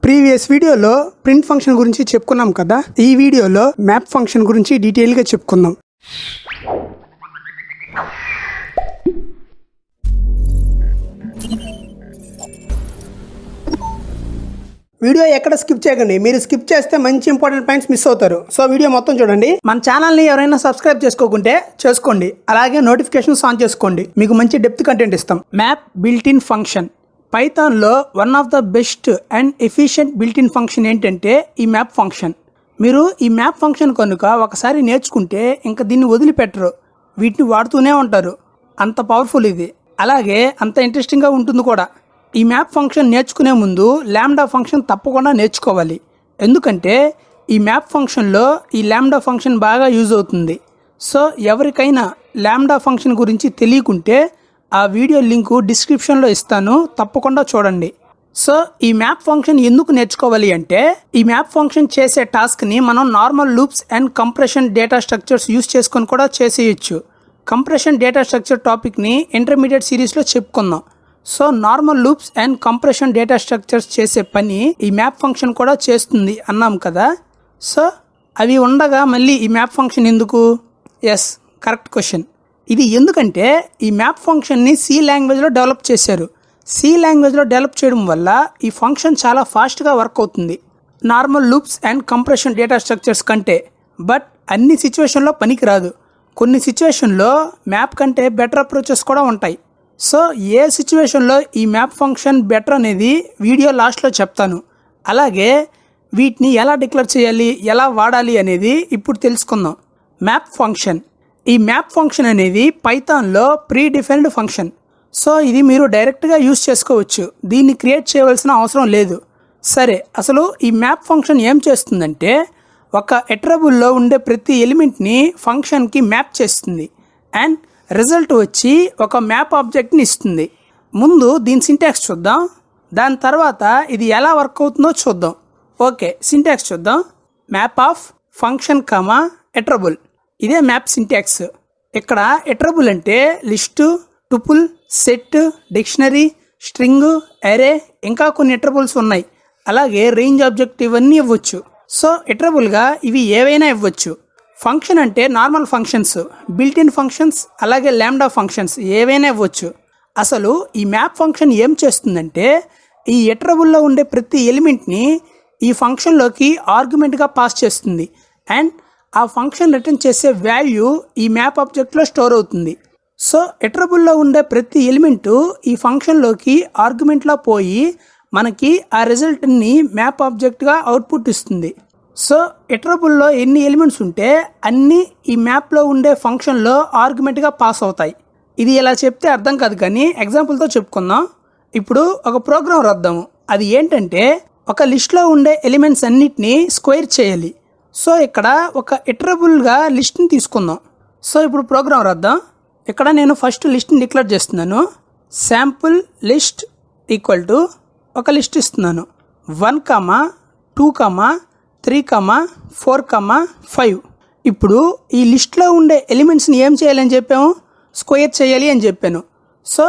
Previous వీడియోలో print function గురించి చెప్పుకున్నాం కదా. ఈ వీడియోలో మ్యాప్ ఫంక్షన్ గురించి డీటెయిల్గా చెప్పుకుందాం. వీడియో ఎక్కడ స్కిప్ చేయకండి. మీరు స్కిప్ చేస్తే మంచి ఇంపార్టెంట్ పాయింట్స్ మిస్ అవుతారు. సో వీడియో మొత్తం చూడండి. మన ఛానల్ని ఎవరైనా సబ్స్క్రైబ్ చేసుకోకుంటే చేసుకోండి. అలాగే నోటిఫికేషన్స్ ఆన్ చేసుకోండి. మీకు మంచి డెప్త్ కంటెంట్ ఇస్తాం. Map built in function. పైథాన్లో one of the best and efficient built in function ఏంటంటే ఈ మ్యాప్ ఫంక్షన్. మీరు ఈ మ్యాప్ ఫంక్షన్ కనుక ఒకసారి నేర్చుకుంటే ఇంకా దీన్ని వదిలిపెట్టరు. వీటిని వాడుతూనే ఉంటారు. అంత పవర్ఫుల్ ఇది. అలాగే అంత ఇంట్రెస్టింగ్గా ఉంటుంది కూడా. ఈ మ్యాప్ ఫంక్షన్ నేర్చుకునే ముందు లాంబ్డా ఫంక్షన్ తప్పకుండా నేర్చుకోవాలి. ఎందుకంటే ఈ మ్యాప్ ఫంక్షన్లో ఈ లాంబ్డా ఫంక్షన్ బాగా యూజ్ అవుతుంది. సో ఎవరికైనా లాంబ్డా ఫంక్షన్ గురించి తెలియకుంటే ఆ వీడియో లింకు డిస్క్రిప్షన్లో ఇస్తాను, తప్పకుండా చూడండి. సో ఈ మ్యాప్ ఫంక్షన్ ఎందుకు నేర్చుకోవాలి అంటే ఈ మ్యాప్ ఫంక్షన్ చేసే టాస్క్ని మనం normal loops and compression data structures use చేసుకొని కూడా చేసేయచ్చు. కంప్రెషన్ డేటా స్ట్రక్చర్ టాపిక్ని ఇంటర్మీడియట్ సిరీస్లో చెప్పుకుందాం. So normal loops and compression data structures చేసే పని ఈ మ్యాప్ ఫంక్షన్ కూడా చేస్తుంది అన్నాం కదా. సో అవి ఉండగా మళ్ళీ ఈ మ్యాప్ ఫంక్షన్ ఎందుకు? Yes, correct question. ఇది ఎందుకంటే ఈ మ్యాప్ ఫంక్షన్ని సి లాంగ్వేజ్లో డెవలప్ చేశారు. సి లాంగ్వేజ్లో డెవలప్ చేయడం వల్ల ఈ ఫంక్షన్ చాలా ఫాస్ట్గా వర్క్ అవుతుంది normal loops and compression data structures కంటే. బట్ అన్ని సిచ్యువేషన్లో పనికిరాదు. కొన్ని సిచ్యువేషన్లో మ్యాప్ కంటే బెటర్ అప్రోచెస్ కూడా ఉంటాయి. సో ఏ సిచ్యువేషన్లో ఈ మ్యాప్ ఫంక్షన్ బెటర్ అనేది వీడియో లాస్ట్లో చెప్తాను. అలాగే వీటిని ఎలా డిక్లేర్ చేయాలి, ఎలా వాడాలి అనేది ఇప్పుడు తెలుసుకుందాం. Map function. ఈ మ్యాప్ ఫంక్షన్ అనేది పైథాన్లో ప్రీ డిఫైన్డ్ ఫంక్షన్. సో ఇది మీరు డైరెక్ట్గా యూజ్ చేసుకోవచ్చు. దీన్ని క్రియేట్ చేయవలసిన అవసరం లేదు. సరే, అసలు ఈ మ్యాప్ ఫంక్షన్ ఏం చేస్తుందంటే ఒక ఇటరబుల్లో ఉండే ప్రతి ఎలిమెంట్ని ఫంక్షన్కి మ్యాప్ చేస్తుంది అండ్ రిజల్ట్ వచ్చి ఒక మ్యాప్ ఆబ్జెక్ట్ని ఇస్తుంది. ముందు దీని సింటాక్స్ చూద్దాం, దాని తర్వాత ఇది ఎలా వర్క్ అవుతుందో చూద్దాం. ఓకే, సింటాక్స్ చూద్దాం. Map of function comma iterable. ఇదే మ్యాప్ సింటాక్స్. ఇక్కడ ఇటరబుల్ అంటే list, tuple, set, dictionary, string, అరే, ఇంకా కొన్ని ఇటరబుల్స్ ఉన్నాయి. అలాగే రేంజ్ ఆబ్జెక్ట్ ఇవన్నీ ఇవ్వచ్చు. సో ఇటరబుల్గా ఇవి ఏవైనా ఇవ్వచ్చు. ఫంక్షన్ అంటే normal functions, built in functions, అలాగే లాంబ్డా ఫంక్షన్స్ ఏవైనా ఇవ్వచ్చు. అసలు ఈ మ్యాప్ ఫంక్షన్ ఏం చేస్తుందంటే ఈ ఇటరబుల్లో ఉండే ప్రతి ఎలిమెంట్ని ఈ ఫంక్షన్లోకి ఆర్గ్యుమెంట్గా పాస్ చేస్తుంది అండ్ ఆ ఫంక్షన్ రిటర్న్ చేసే వాల్యూ ఈ మ్యాప్ ఆబ్జెక్ట్లో స్టోర్ అవుతుంది. సో ఇటరబుల్లో ఉండే ప్రతి ఎలిమెంటు ఈ ఫంక్షన్లోకి ఆర్గ్యుమెంట్లో పోయి మనకి ఆ రిజల్ట్ని మ్యాప్ ఆబ్జెక్ట్గా అవుట్పుట్ ఇస్తుంది. సో ఇటరబుల్లో ఎన్ని ఎలిమెంట్స్ ఉంటే అన్నీ ఈ మ్యాప్లో ఉండే ఫంక్షన్లో ఆర్గ్యుమెంట్గా పాస్ అవుతాయి. ఇది ఇలా చెప్తే అర్థం కాదు, కానీ ఎగ్జాంపుల్తో చెప్పుకుందాం. ఇప్పుడు ఒక ప్రోగ్రామ్ రాద్దాము. అది ఏంటంటే ఒక లిస్ట్లో ఉండే ఎలిమెంట్స్ అన్నిటినీ స్క్వేర్ చేయాలి. సో ఇక్కడ ఒక ఇటరబుల్గా లిస్ట్ని తీసుకుందాం. సో ఇప్పుడు ప్రోగ్రామ్ రాద్దాం. ఇక్కడ నేను ఫస్ట్ లిస్ట్ని డిక్లేర్ చేస్తున్నాను. శాంపుల్ లిస్ట్ ఈక్వల్ టు ఒక లిస్ట్ ఇస్తున్నాను. 1, 2, 3, 4, 5. ఇప్పుడు ఈ లిస్ట్లో ఉండే ఎలిమెంట్స్ని ఏం చేయాలని చెప్పాము? స్క్వేర్ చేయాలి అని చెప్పాను. సో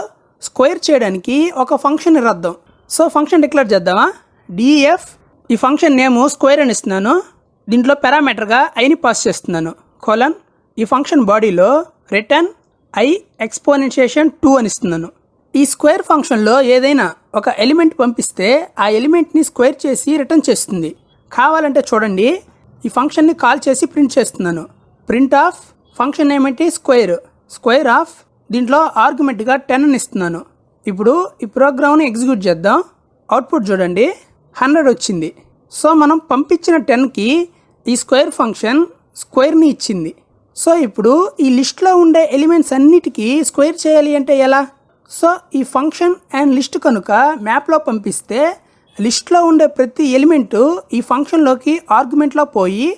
స్క్వేర్ చేయడానికి ఒక ఫంక్షన్ రాద్దాం. సో ఫంక్షన్ డిక్లేర్ చేద్దామా? డిఎఫ్. ఈ ఫంక్షన్ నేము స్క్వేర్ అని ఇస్తున్నాను. దీంట్లో పారామీటర్గా ఐని పాస్ చేస్తున్నాను. కోలన్. ఈ ఫంక్షన్ బాడీలో రిటర్న్ ఐ ఎక్స్పోనెన్షియేషన్ 2 అని ఇస్తున్నాను. ఈ స్క్వేర్ ఫంక్షన్లో ఏదైనా ఒక ఎలిమెంట్ పంపిస్తే ఆ ఎలిమెంట్ని స్క్వేర్ చేసి రిటర్న్ చేస్తుంది. కావాలంటే చూడండి, ఈ ఫంక్షన్ని కాల్ చేసి ప్రింట్ చేస్తున్నాను. ప్రింట్ ఆఫ్ ఫంక్షన్ ఏమిటి? స్క్వేర్. స్క్వేర్ ఆఫ్ దీంట్లో ఆర్గ్యుమెంట్గా 10 అని ఇస్తున్నాను. ఇప్పుడు ఈ ప్రోగ్రామ్ని ఎగ్జిక్యూట్ చేద్దాం. అవుట్పుట్ చూడండి, 100 వచ్చింది. సో మనం పంపించిన 10కి ఈ స్క్వేర్ ఫంక్షన్ స్క్వేర్ని ఇచ్చింది. సో ఇప్పుడు ఈ లిస్ట్లో ఉండే ఎలిమెంట్స్ అన్నిటికీ స్క్వేర్ చేయాలి అంటే ఎలా? సో ఈ ఫంక్షన్ అండ్ లిస్ట్ కనుక మ్యాప్లో పంపిస్తే లిస్ట్లో ఉండే ప్రతి ఎలిమెంటు ఈ ఫంక్షన్లోకి ఆర్గ్యుమెంట్లో పోయి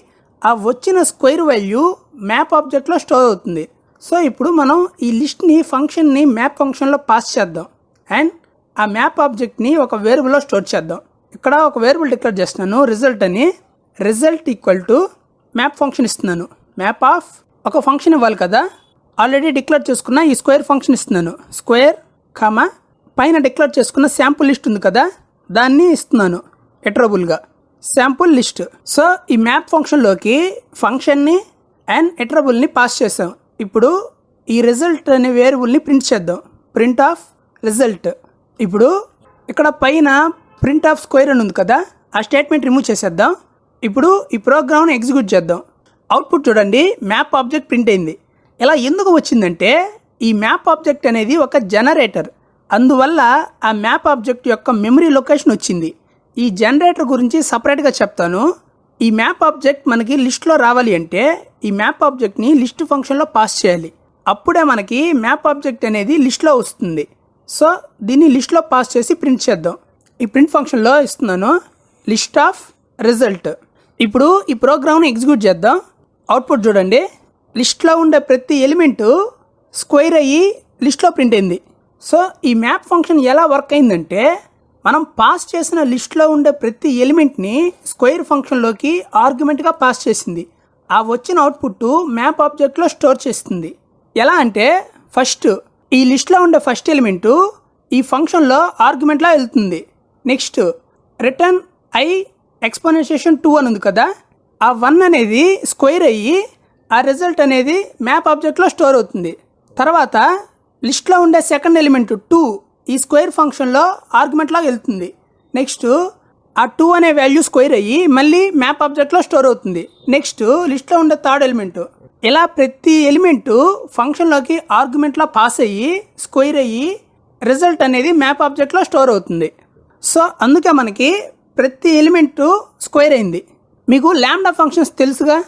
ఆ వచ్చిన స్క్వేర్ వాల్యూ మ్యాప్ ఆబ్జెక్ట్లో స్టోర్ అవుతుంది. సో ఇప్పుడు మనం ఈ లిస్ట్ని ఫంక్షన్ని మ్యాప్ ఫంక్షన్లో పాస్ చేద్దాం అండ్ ఆ మ్యాప్ ఆబ్జెక్ట్ని ఒక వేరియబుల్లో స్టోర్ చేద్దాం. ఇక్కడ ఒక వేరియబుల్ డిక్లేర్ చేస్తున్నాను, రిజల్ట్ అని. Result equal to map function ఇస్తున్నాను. మ్యాప్ ఆఫ్ ఒక ఫంక్షన్ ఇవ్వాలి కదా, ఆల్రెడీ డిక్లేర్ చేసుకున్న ఈ స్క్వేర్ ఫంక్షన్ ఇస్తున్నాను. స్క్వేర్ పైన డిక్లేర్ చేసుకున్న శాంపుల్ లిస్ట్ ఉంది కదా, దాన్ని ఇస్తున్నాను. ఇటరబుల్గా శాంపుల్ లిస్ట్. సో ఈ మ్యాప్ ఫంక్షన్లోకి ఫంక్షన్ని అండ్ ఇటరబుల్ని పాస్ చేసాం. ఇప్పుడు ఈ రిజల్ట్ అనే వేరియబుల్ని ప్రింట్ చేద్దాం. Print of result. ఇప్పుడు ఇక్కడ పైన ప్రింట్ ఆఫ్ స్క్వేర్ అని ఉంది కదా, ఆ స్టేట్మెంట్ రిమూవ్ చేసేద్దాం. ఇప్పుడు ఈ ప్రోగ్రామ్ని ఎగ్జిక్యూట్ చేద్దాం. అవుట్పుట్ చూడండి, మ్యాప్ ఆబ్జెక్ట్ ప్రింట్ అయింది. ఇలా ఎందుకు వచ్చిందంటే ఈ మ్యాప్ ఆబ్జెక్ట్ అనేది ఒక జనరేటర్, అందువల్ల ఆ మ్యాప్ ఆబ్జెక్ట్ యొక్క మెమరీ లొకేషన్ వచ్చింది. ఈ జనరేటర్ గురించి సపరేట్గా చెప్తాను. ఈ మ్యాప్ ఆబ్జెక్ట్ మనకి లిస్ట్లో రావాలి అంటే ఈ మ్యాప్ ఆబ్జెక్ట్ని లిస్ట్ ఫంక్షన్లో పాస్ చేయాలి. అప్పుడే మనకి మ్యాప్ ఆబ్జెక్ట్ అనేది లిస్ట్లో వస్తుంది. సో దీన్ని లిస్ట్లో పాస్ చేసి ప్రింట్ చేద్దాం. ఈ ప్రింట్ ఫంక్షన్లో ఇస్తున్నాను లిస్ట్ ఆఫ్ రిజల్ట్. ఇప్పుడు ఈ ప్రోగ్రామ్ని ఎగ్జిక్యూట్ చేద్దాం. అవుట్పుట్ చూడండి, లిస్ట్లో ఉండే ప్రతి ఎలిమెంటు స్క్వేర్ అయ్యి లిస్ట్లో ప్రింట్ అయింది. సో ఈ మ్యాప్ ఫంక్షన్ ఎలా వర్క్ అయిందంటే మనం పాస్ చేసిన లిస్ట్లో ఉండే ప్రతి ఎలిమెంట్ని స్క్వేర్ ఫంక్షన్లోకి ఆర్గ్యుమెంట్గా పాస్ చేసింది. ఆ వచ్చిన అవుట్పుట్ మ్యాప్ ఆబ్జెక్ట్లో స్టోర్ చేస్తుంది. ఎలా అంటే ఫస్ట్ ఈ లిస్ట్లో ఉండే ఫస్ట్ ఎలిమెంటు ఈ ఫంక్షన్లో ఆర్గ్యుమెంట్లా వెళ్తుంది. నెక్స్ట్ రిటర్న్ ఐ ఎక్స్పోనెన్షియేషన్ 2 అని ఉంది కదా, ఆ 1 అనేది స్క్వేర్ అయ్యి ఆ రిజల్ట్ అనేది మ్యాప్ ఆబ్జెక్ట్లో స్టోర్ అవుతుంది. తర్వాత లిస్ట్లో ఉండే సెకండ్ ఎలిమెంట్ 2 ఈ స్క్వేర్ ఫంక్షన్లో ఆర్గ్యుమెంట్లా వెళ్తుంది. నెక్స్ట్ ఆ 2 అనే వాల్యూ స్క్వేర్ అయ్యి మళ్ళీ మ్యాప్ ఆబ్జెక్ట్లో స్టోర్ అవుతుంది. నెక్స్ట్ లిస్ట్లో ఉండే థర్డ్ ఎలిమెంట్. ఇలా ప్రతి ఎలిమెంటు ఫంక్షన్లోకి ఆర్గ్యుమెంట్లో పాస్ అయ్యి స్క్వేర్ అయ్యి రిజల్ట్ అనేది మ్యాప్ ఆబ్జెక్ట్లో స్టోర్ అవుతుంది. సో అందుకే మనకి ప్రతి ఎలిమెంటు స్క్వేర్ అయింది. మీకు ల్యాండా ఫంక్షన్స్ తెలుసుగా.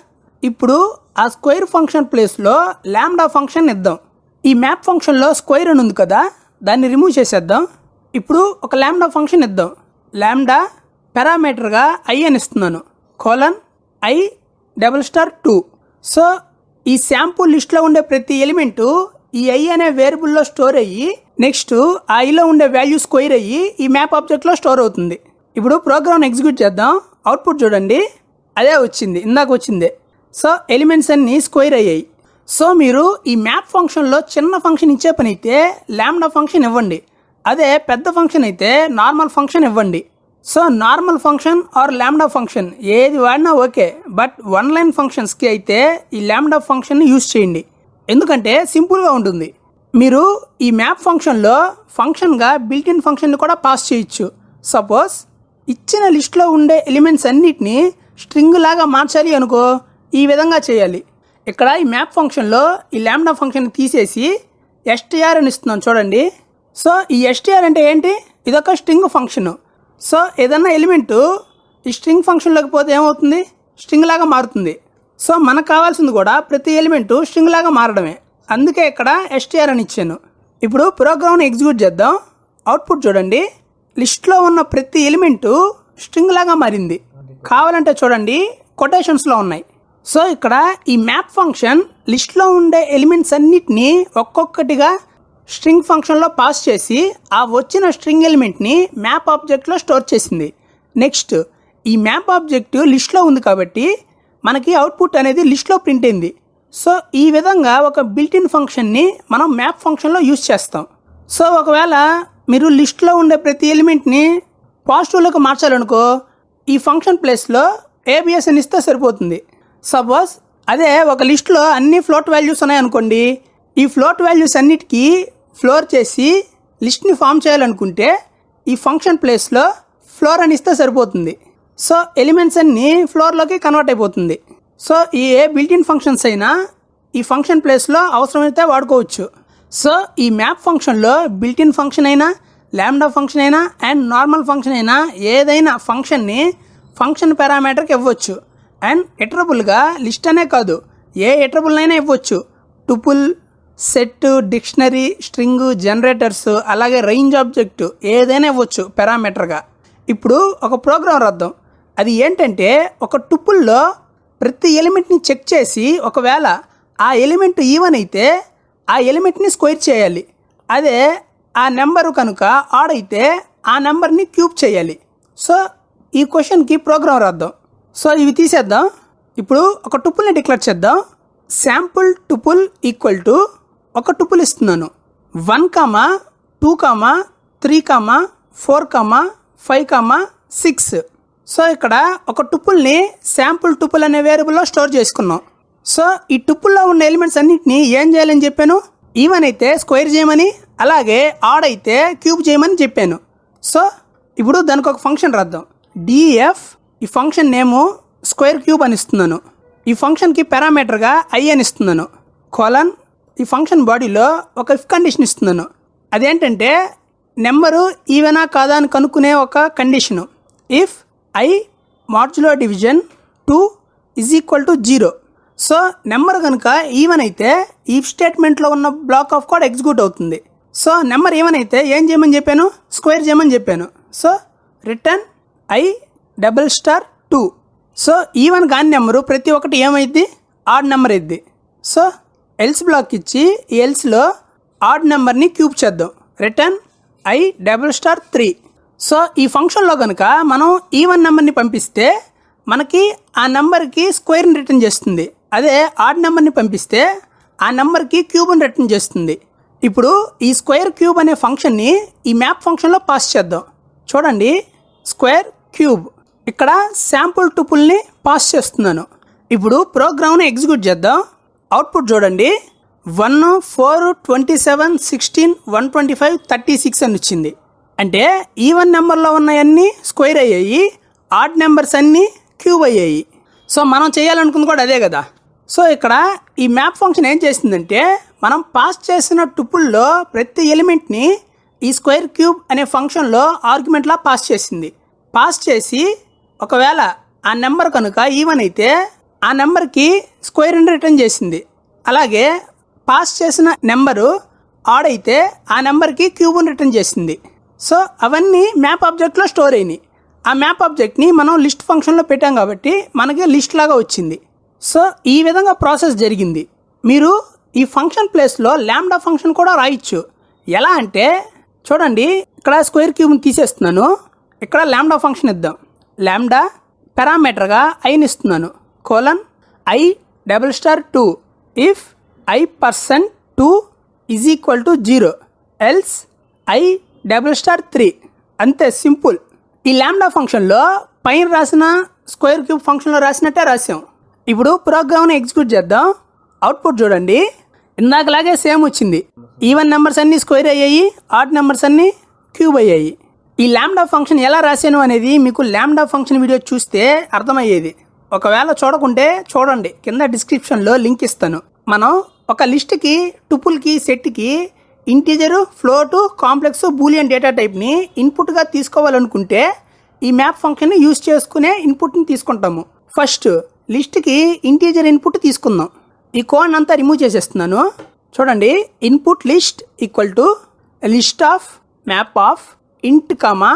ఇప్పుడు ఆ స్క్వేర్ ఫంక్షన్ ప్లేస్లో ల్యాండా ఫంక్షన్ ఇద్దాం. ఈ మ్యాప్ ఫంక్షన్లో స్క్వేర్ అని ఉంది కదా, దాన్ని రిమూవ్ చేసేద్దాం. ఇప్పుడు ఒక ల్యాండా ఫంక్షన్ ఇద్దాం. ల్యాండా పారామీటర్గా ఐ అని ఇస్తున్నాను, $i*2. సో ఈ శాంపుల్ లిస్ట్లో ఉండే ప్రతి ఎలిమెంటు ఈ ఐ అనే వేరియబుల్లో స్టోర్ అయ్యి నెక్స్ట్ ఆ ఐలో ఉండే వాల్యూ స్క్వేర్ అయ్యి ఈ మ్యాప్ ఆబ్జెక్ట్లో స్టోర్ అవుతుంది. ఇప్పుడు ప్రోగ్రామ్ ఎగ్జిక్యూట్ చేద్దాం. అవుట్పుట్ చూడండి, అదే వచ్చింది, ఇందాక వచ్చిందే. సో ఎలిమెంట్స్ అన్నీ స్క్వేర్ అయ్యాయి. సో మీరు ఈ మ్యాప్ ఫంక్షన్లో చిన్న ఫంక్షన్ ఇచ్చే పని అయితే ల్యాండా ఫంక్షన్ ఇవ్వండి. అదే పెద్ద ఫంక్షన్ అయితే నార్మల్ ఫంక్షన్ ఇవ్వండి. సో నార్మల్ ఫంక్షన్ ఆర్ ల్యాండా ఫంక్షన్ ఏది వాడినా ఓకే, బట్ వన్ లైన్ ఫంక్షన్స్కి అయితే ఈ ల్యాండా ఫంక్షన్ని యూజ్ చేయండి. ఎందుకంటే సింపుల్గా ఉంటుంది. మీరు ఈ మ్యాప్ ఫంక్షన్లో ఫంక్షన్గా బిల్ట్-ఇన్ ఫంక్షన్ని కూడా పాస్ చేయొచ్చు. సపోజ్ ఇచ్చిన లిస్ట్లో ఉండే ఎలిమెంట్స్ అన్నిటినీ స్ట్రింగ్ లాగా మార్చాలి అనుకో, ఈ విధంగా చేయాలి. ఇక్కడ ఈ మ్యాప్ ఫంక్షన్లో ఈ ల్యాండా ఫంక్షన్ తీసేసి str అని ఇస్తున్నాం చూడండి. సో ఈ str అంటే ఏంటి? ఇదొక స్ట్రింగ్ ఫంక్షన్. సో ఏదన్నా ఎలిమెంటు ఈ స్ట్రింగ్ ఫంక్షన్లోకి పోతే ఏమవుతుంది? స్ట్రింగ్ లాగా మారుతుంది. సో మనకు కావాల్సింది కూడా ప్రతి ఎలిమెంటు స్ట్రింగ్ లాగా మారడమే. అందుకే ఇక్కడ str అని ఇచ్చాను. ఇప్పుడు ప్రోగ్రామ్ని ఎగ్జిక్యూట్ చేద్దాం. అవుట్పుట్ చూడండి, లిస్ట్లో ఉన్న ప్రతి ఎలిమెంటు స్ట్రింగ్ లాగా మారింది. కావాలంటే చూడండి, కొటేషన్స్లో ఉన్నాయి. సో ఇక్కడ ఈ మ్యాప్ ఫంక్షన్ లిస్ట్లో ఉండే ఎలిమెంట్స్ అన్నిటినీ ఒక్కొక్కటిగా స్ట్రింగ్ ఫంక్షన్లో పాస్ చేసి ఆ వచ్చిన స్ట్రింగ్ ఎలిమెంట్ని మ్యాప్ ఆబ్జెక్ట్లో స్టోర్ చేసింది. నెక్స్ట్ ఈ మ్యాప్ ఆబ్జెక్ట్ లిస్ట్లో ఉంది కాబట్టి మనకి అవుట్పుట్ అనేది లిస్ట్లో ప్రింట్ అయింది. సో ఈ విధంగా ఒక బిల్ట్-ఇన్ ఫంక్షన్ని మనం మ్యాప్ ఫంక్షన్లో యూజ్ చేస్తాం. సో ఒకవేళ మీరు లిస్ట్లో ఉండే ప్రతి ఎలిమెంట్ని పాజిటివ్లోకి మార్చాలనుకో, ఈ ఫంక్షన్ ప్లేస్లో ABS అని ఇస్తే సరిపోతుంది. సపోజ్ అదే ఒక లిస్ట్లో అన్ని ఫ్లోట్ వాల్యూస్ ఉన్నాయనుకోండి, ఈ ఫ్లోట్ వాల్యూస్ అన్నిటికీ ఫ్లోర్ చేసి లిస్ట్ని ఫామ్ చేయాలనుకుంటే ఈ ఫంక్షన్ ప్లేస్లో ఫ్లోర్ అని ఇస్తే సరిపోతుంది. సో ఎలిమెంట్స్ అన్నీ ఫ్లోర్లోకి కన్వర్ట్ అయిపోతుంది. సో ఈ ఏ బిల్ట్-ఇన్ ఫంక్షన్స్ అయినా ఈ ఫంక్షన్ ప్లేస్లో అవసరమైతే వాడుకోవచ్చు. సో ఈ మ్యాప్ ఫంక్షన్లో బిల్ట్-ఇన్ ఫంక్షన్ అయినా ల్యాండా ఫంక్షన్ అయినా అండ్ నార్మల్ ఫంక్షన్ అయినా ఏదైనా ఫంక్షన్ని ఫంక్షన్ పారామీటర్కి ఇవ్వచ్చు. అండ్ ఇటరబుల్గా లిస్ట్ అనే కాదు, ఏ ఇటరబుల్నైనా ఇవ్వచ్చు. Tuple, set, dictionary, string, generators, అలాగే రేంజ్ ఆబ్జెక్ట్ ఏదైనా ఇవ్వచ్చు పారామీటర్గా. ఇప్పుడు ఒక ప్రోగ్రామ్ రాద్దాం. అది ఏంటంటే ఒక టుపుల్లో ప్రతి ఎలిమెంట్ని చెక్ చేసి ఒకవేళ ఆ ఎలిమెంట్ ఈవెన్ అయితే ఆ ఎలిమెంట్ని స్క్వేర్ చేయాలి. అదే ఆ నెంబరు కనుక ఆడ్ అయితే ఆ నెంబర్ని క్యూబ్ చేయాలి. సో ఈ క్వశ్చన్కి ప్రోగ్రామ్ రాద్దాం. సో ఇవి తీసేద్దాం. ఇప్పుడు ఒక టుపుల్ని డిక్లేర్ చేద్దాం. శాంపుల్ టుపుల్ ఈక్వల్ టు ఒక టుపుల్ ఇస్తున్నాను, 1, 2, 3, 4, 5, 6. సో ఇక్కడ ఒక టుపుల్ని శాంపుల్ టుపుల్ అనే వేరియబుల్లో స్టోర్ చేసుకున్నాం. సో ఈ టుపుల్లో ఉన్న ఎలిమెంట్స్ అన్నింటినీ ఏం చేయాలని చెప్పాను, ఈవెన్ అయితే స్క్వేర్ చేయమని, అలాగే ఆడ్ అయితే క్యూబ్ చేయమని చెప్పాను. సో ఇప్పుడు దానికి ఒక ఫంక్షన్ రాద్దాం. డిఎఫ్, ఈ ఫంక్షన్ నేము స్క్వేర్ క్యూబ్ అని ఇస్తున్నాను. ఈ ఫంక్షన్కి పారామీటర్గా ఐ అని ఇస్తున్నాను. కోలన్, ఈ ఫంక్షన్ బాడీలో ఒక ఇఫ్ కండిషన్ ఇస్తున్నాను. అదేంటంటే నెంబరు ఈవెనా కాదా అని కనుక్కునే ఒక కండిషను. ఇఫ్ ఐ మార్జులో డివిజన్ 2 = 0. సో నెంబర్ కనుక ఈవెన్ అయితే ఈఫ్ స్టేట్మెంట్లో ఉన్న బ్లాక్ ఆఫ్ కోడ్ ఎగ్జిక్యూట్ అవుతుంది. సో నెంబర్ ఈవెన్ అయితే ఏం చేయమని చెప్పాను, స్క్వేర్ చేయమని చెప్పాను. So return I*2. So even కాని నెంబరు ప్రతి ఒక్కటి ఏమైద్ది, ఆడ్ నెంబర్ అయింది. సో ఎల్స్ బ్లాక్ ఇచ్చి ఈ ఎల్స్లో ఆడ్ నెంబర్ని క్యూబ్ చేద్దాం. Return I*3. సో ఈ ఫంక్షన్లో కనుక మనం ఈవెన్ నెంబర్ని పంపిస్తే మనకి ఆ నెంబర్కి స్క్వేర్ని రిటర్న్ చేస్తుంది. అదే ఆడ్ నెంబర్ని పంపిస్తే ఆ నెంబర్కి క్యూబ్ని రిటర్న్ చేస్తుంది. ఇప్పుడు ఈ స్క్వేర్ క్యూబ్ అనే ఫంక్షన్ని ఈ మ్యాప్ ఫంక్షన్లో పాస్ చేద్దాం. చూడండి, స్క్వేర్ క్యూబ్, ఇక్కడ శాంపుల్ టుపుల్ని పాస్ చేస్తున్నాను. ఇప్పుడు ప్రోగ్రామ్ని ఎగ్జిక్యూట్ చేద్దాం. అవుట్పుట్ చూడండి, 1, 4, 27, 16, 125, 36 అని వచ్చింది. అంటే ఈవెన్ నెంబర్లో ఉన్నవన్నీ స్క్వేర్ అయ్యాయి, ఆడ్ నెంబర్స్ అన్నీ క్యూబ్ అయ్యాయి. సో మనం చేయాలనుకుంది కూడా అదే కదా. సో ఇక్కడ ఈ మ్యాప్ ఫంక్షన్ ఏం చేసిందంటే మనం పాస్ చేసిన టుపుల్లో ప్రతి ఎలిమెంట్ని ఈ స్క్వేర్ క్యూబ్ అనే ఫంక్షన్లో ఆర్గ్యుమెంట్లా పాస్ చేసింది. పాస్ చేసి ఒకవేళ ఆ నెంబర్ కనుక ఈవెన్ అయితే ఆ నెంబర్కి స్క్వేర్ని రిటర్న్ చేసింది. అలాగే పాస్ చేసిన నెంబరు ఆడ్ అయితే ఆ నెంబర్కి క్యూబ్ని రిటర్న్ చేసింది. సో అవన్నీ మ్యాప్ ఆబ్జెక్ట్లో స్టోర్ అయినాయి. ఆ మ్యాప్ ఆబ్జెక్ట్ని మనం లిస్ట్ ఫంక్షన్లో పెట్టాం కాబట్టి మనకి లిస్ట్ లాగా వచ్చింది. సో ఈ విధంగా ప్రాసెస్ జరిగింది. మీరు ఈ ఫంక్షన్ ప్లేస్లో ల్యాండా ఫంక్షన్ కూడా రాయొచ్చు. ఎలా అంటే చూడండి, ఇక్కడ స్క్వేర్ క్యూబ్ని తీసేస్తున్నాను, ఇక్కడ ల్యాండా ఫంక్షన్ ఇద్దాం. ల్యాండా పారామీటర్గా ఐని ఇస్తున్నాను. Colon I*2 if I%2 = 0 else I*3. అంతే, సింపుల్. ఈ ల్యాండా ఫంక్షన్లో పైన రాసిన స్క్వేర్ క్యూబ్ ఫంక్షన్లో రాసినట్టే రాసాం. ఇప్పుడు ప్రోగ్రామ్ని ఎగ్జిక్యూట్ చేద్దాం. అవుట్పుట్ చూడండి, ఇందాకలాగే సేమ్ వచ్చింది. ఈవెన్ నెంబర్స్ అన్నీ స్క్వేర్ అయ్యాయి, ఆడ్ నెంబర్స్ అన్నీ క్యూబ్ అయ్యాయి. ఈ ల్యాండా ఫంక్షన్ ఎలా రాశాను అనేది మీకు ల్యాండా ఫంక్షన్ వీడియో చూస్తే అర్థమయ్యేది. ఒకవేళ చూడకుంటే చూడండి, కింద డిస్క్రిప్షన్లో లింక్ ఇస్తాను. మనం ఒక లిస్ట్కి, టుపుల్కి, సెట్కి integer, float, complex, boolean data టైప్ని ఇన్పుట్గా తీసుకోవాలనుకుంటే ఈ మ్యాప్ ఫంక్షన్ని యూజ్ చేసుకునే ఇన్పుట్ని తీసుకుంటాము. ఫస్ట్ లిస్ట్కి ఇంటీజర్ ఇన్పుట్ తీసుకుందాం. ఈ కోడ్ అంతా రిమూవ్ చేసేస్తున్నాను. చూడండి, input list = list of map of int comma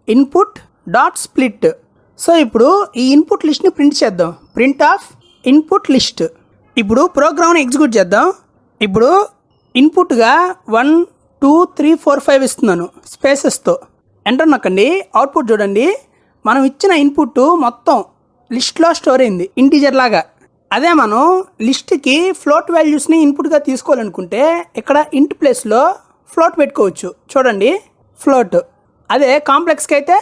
input dot split. So ఇప్పుడు ఈ ఇన్పుట్ లిస్ట్ని ప్రింట్ చేద్దాం. Print of input list. ఇప్పుడు ప్రోగ్రామ్ని ఎగ్జిక్యూట్ చేద్దాం. ఇప్పుడు ఇన్పుట్గా 1, 2, 3, 4, 5 ఇస్తున్నాను స్పేసెస్తో. ఎంటర్ నొక్కండి. అవుట్పుట్ చూడండి, మనం ఇచ్చిన ఇన్పుట్ మొత్తం లిస్ట్లో స్టోర్ అయింది ఇంటీజర్ లాగా. అదే మనం లిస్ట్కి ఫ్లోట్ వాల్యూస్ని ఇన్పుట్గా తీసుకోవాలనుకుంటే ఇక్కడ ఇంట్ ప్లేస్లో ఫ్లోట్ పెట్టుకోవచ్చు. చూడండి, ఫ్లోట్. అదే కాంప్లెక్స్కి అయితే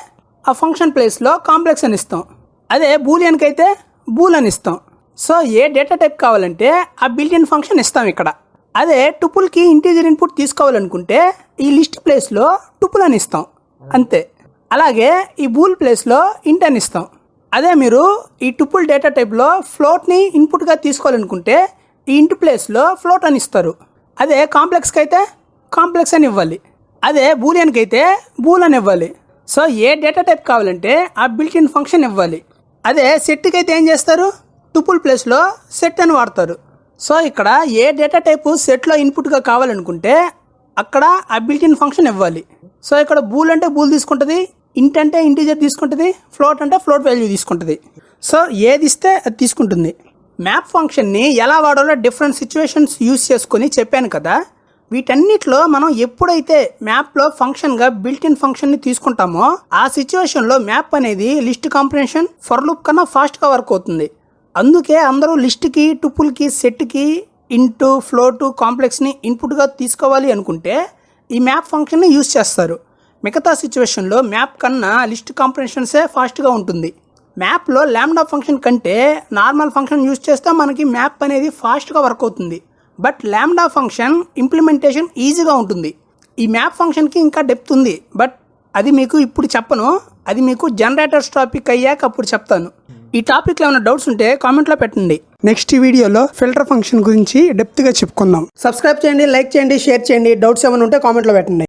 ఆ ఫంక్షన్ ప్లేస్లో కాంప్లెక్స్ అని ఇస్తాం. అదే బూలియన్కి అయితే బూల్ అని ఇస్తాం. సో ఏ డేటా టైప్ కావాలంటే ఆ బిల్ట్-ఇన్ ఫంక్షన్ ఇస్తాం ఇక్కడ. అదే టుపుల్కి ఇంటీజర్ ఇన్పుట్ తీసుకోవాలనుకుంటే ఈ లిస్ట్ ప్లేస్లో టుపుల్ అని ఇస్తాం, అంతే. అలాగే ఈ బూల్ ప్లేస్లో ఇంట్ అని ఇస్తాం. అదే మీరు ఈ టుపుల్ డేటా టైప్లో ఫ్లోట్ని ఇన్పుట్గా తీసుకోవాలనుకుంటే ఈ ఇంట్ ప్లేస్లో ఫ్లోట్ అని ఇస్తారు. అదే కాంప్లెక్స్కి అయితే కాంప్లెక్స్ అని ఇవ్వాలి. అదే బూలియన్కి అయితే బూల్ అని ఇవ్వాలి. సో ఏ డేటా టైప్ కావాలంటే ఆ బిల్ట్-ఇన్ ఫంక్షన్ ఇవ్వాలి. అదే సెట్కి అయితే ఏం చేస్తారు, టుపుల్ ప్లేస్లో సెట్ అని వాడతారు. సో ఇక్కడ ఏ డేటా టైపు సెట్లో ఇన్పుట్గా కావాలనుకుంటే అక్కడ ఆ బిల్ట్-ఇన్ ఫంక్షన్ ఇవ్వాలి. సో ఇక్కడ బూల్ అంటే బూల్ తీసుకుంటుంది, ఇంట్ అంటే ఇంటీజర్ తీసుకుంటుంది, ఫ్లోట్ అంటే ఫ్లోట్ వాల్యూ తీసుకుంటుంది. సో ఏది ఇస్తే అది తీసుకుంటుంది. మ్యాప్ ఫంక్షన్ని ఎలా వాడాలో డిఫరెంట్ సిచ్యువేషన్స్ యూజ్ చేసుకొని చెప్పాను కదా. వీటన్నిటిలో మనం ఎప్పుడైతే మ్యాప్లో ఫంక్షన్గా బిల్ట్-ఇన్ ఫంక్షన్ని తీసుకుంటామో ఆ సిచ్యువేషన్లో మ్యాప్ అనేది లిస్ట్ కాంప్రిహెన్షన్ ఫర్ లూప్ కన్నా ఫాస్ట్గా వర్క్ అవుతుంది. అందుకే అందరూ లిస్ట్కి, టుపుల్కి, సెట్కి ఇంటూ, ఫ్లోటు, కాంప్లెక్స్ని ఇన్పుట్గా తీసుకోవాలి అనుకుంటే ఈ మ్యాప్ ఫంక్షన్ని యూజ్ చేస్తారు. మిగతా సిచ్యువేషన్లో మ్యాప్ కన్నా లిస్ట్ కాంప్రిహెన్షన్సే ఫాస్ట్గా ఉంటుంది. మ్యాప్లో లాంబ్డా ఫంక్షన్ కంటే నార్మల్ ఫంక్షన్ యూజ్ చేస్తే మనకి మ్యాప్ అనేది ఫాస్ట్గా వర్క్ అవుతుంది. బట్ లాంబ్డా ఫంక్షన్ ఇంప్లిమెంటేషన్ ఈజీగా ఉంటుంది. ఈ మ్యాప్ ఫంక్షన్కి ఇంకా డెప్త్ ఉంది, బట్ అది మీకు ఇప్పుడు చెప్పను. అది మీకు జనరేటర్స్ టాపిక్ అయ్యాక అప్పుడు చెప్తాను. ఈ టాపిక్లో ఏమైనా డౌట్స్ ఉంటే కామెంట్లో పెట్టండి. నెక్స్ట్ వీడియోలో ఫిల్టర్ ఫంక్షన్ గురించి డెప్త్గా చెప్పుకుందాం. సబ్స్క్రైబ్ చేయండి, లైక్ చేయండి, షేర్ చేయండి. డౌట్స్ ఏమైనా ఉంటే కామెంట్లో పెట్టండి.